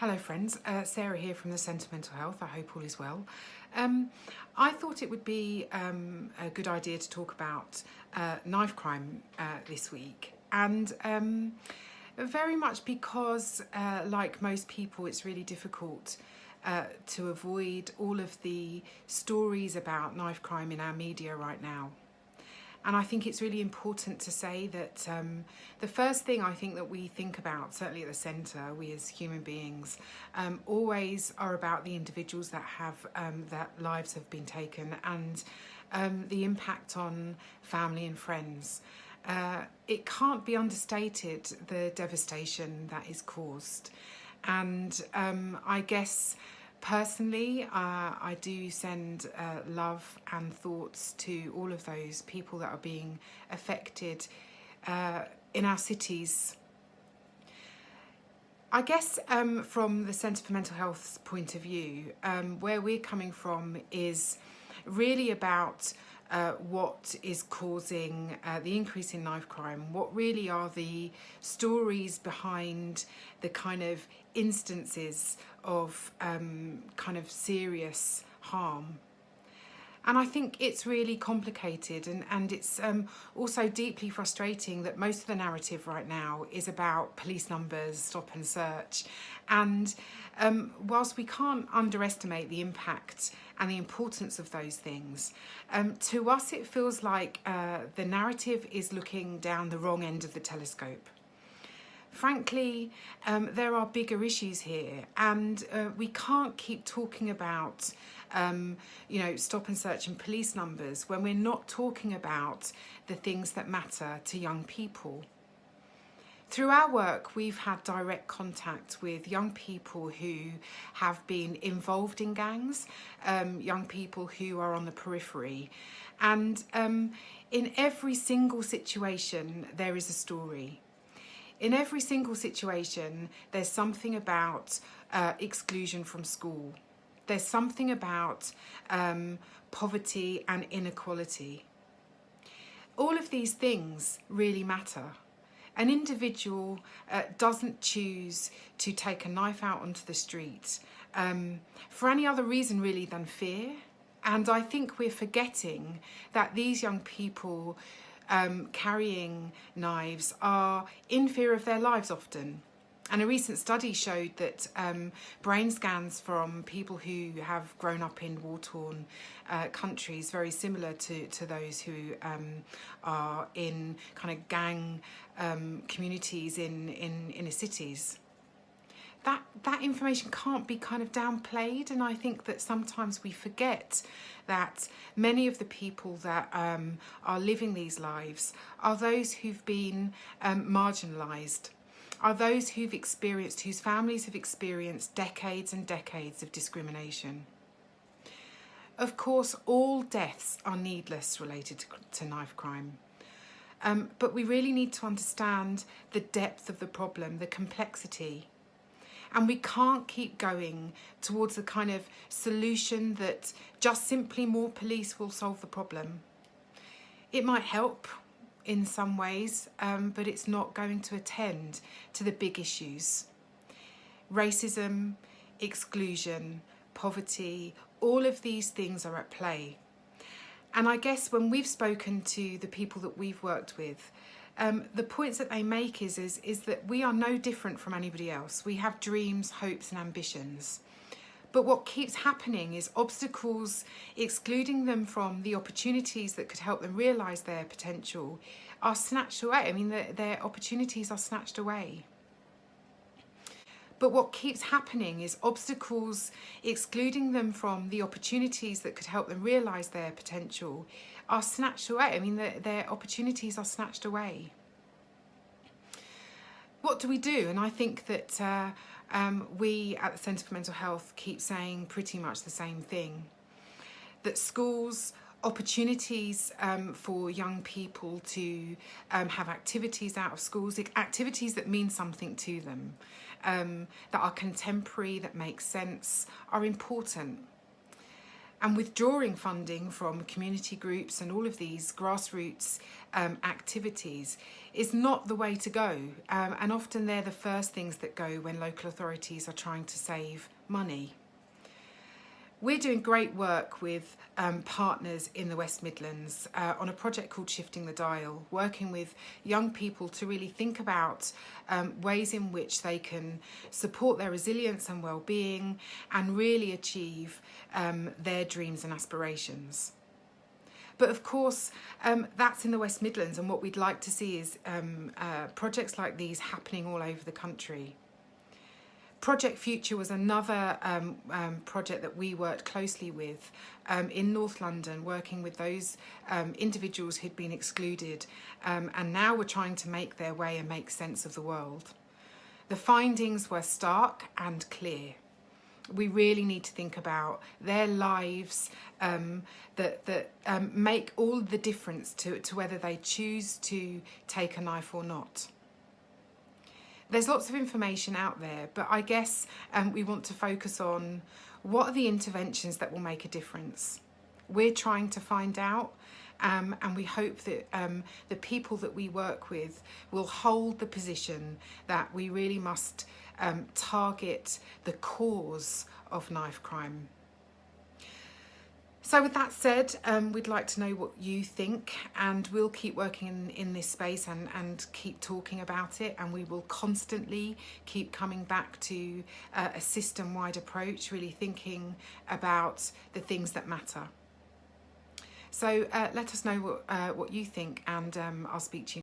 Hello friends, Sarah here from the Centre for Mental Health. I hope all is well. I thought it would be a good idea to talk about knife crime this week, and very much because like most people it's really difficult to avoid all of the stories about knife crime in our media right now. And I think it's really important to say that the first thing I think that we think about, certainly at the centre, we as human beings, always are about the individuals that have that lives have been taken and the impact on family and friends. It can't be understated, the devastation that is caused. And I guess personally, I do send love and thoughts to all of those people that are being affected in our cities. I guess from the Centre for Mental Health's point of view, where we're coming from is really about what is causing the increase in knife crime, what really are the stories behind the kind of instances of kind of serious harm. And I think it's really complicated, and it's also deeply frustrating that most of the narrative right now is about police numbers, stop and search. And whilst we can't underestimate the impact and the importance of those things, to us it feels like the narrative is looking down the wrong end of the telescope. Frankly, there are bigger issues here, and we can't keep talking about, stop and search and police numbers when we're not talking about the things that matter to young people. Through our work, we've had direct contact with young people who have been involved in gangs, young people who are on the periphery. And in every single situation, there is a story. In every single situation, there's something about exclusion from school. There's something about poverty and inequality. All of these things really matter. An individual doesn't choose to take a knife out onto the street for any other reason really than fear. And I think we're forgetting that these young people carrying knives are in fear of their lives often. And a recent study showed that brain scans from people who have grown up in war-torn countries, very similar to those who are in kind of gang communities in inner cities, that information can't be kind of downplayed. And I think that sometimes we forget that many of the people that are living these lives are those who've been marginalised, are those whose families have experienced decades and decades of discrimination. Of course, all deaths are needless related to knife crime. But we really need to understand the depth of the problem, the complexity. And we can't keep going towards the kind of solution that just simply more police will solve the problem. It might help in some ways, but it's not going to attend to the big issues. Racism, exclusion, poverty, all of these things are at play. And I guess when we've spoken to the people that we've worked with, the points that they make is that we are no different from anybody else. We have dreams, hopes and ambitions. But what keeps happening is obstacles, excluding them from the opportunities that could help them realise their potential, are snatched away. I mean, their opportunities are snatched away. But what keeps happening is obstacles, excluding them from the opportunities that could help them realise their potential, are snatched away. I mean, their opportunities are snatched away. What do we do? And I think that we at the Centre for Mental Health keep saying pretty much the same thing. That schools, opportunities for young people to have activities out of schools, activities that mean something to them, that are contemporary, that make sense, are important. And withdrawing funding from community groups and all of these grassroots activities is not the way to go. And often they're the first things that go when local authorities are trying to save money. We're doing great work with partners in the West Midlands on a project called Shifting the Dial, working with young people to really think about ways in which they can support their resilience and well-being and really achieve their dreams and aspirations. But of course, that's in the West Midlands, and what we'd like to see is projects like these happening all over the country. Project Future was another project that we worked closely with in North London, working with those individuals who'd been excluded and now were trying to make their way and make sense of the world. The findings were stark and clear. We really need to think about their lives that make all the difference to whether they choose to take a knife or not. There's lots of information out there, but I guess we want to focus on what are the interventions that will make a difference. We're trying to find out, and we hope that the people that we work with will hold the position that we really must target the cause of knife crime. So with that said, we'd like to know what you think, and we'll keep working in this space and keep talking about it, and we will constantly keep coming back to a system-wide approach, really thinking about the things that matter. So let us know what you think, and I'll speak to you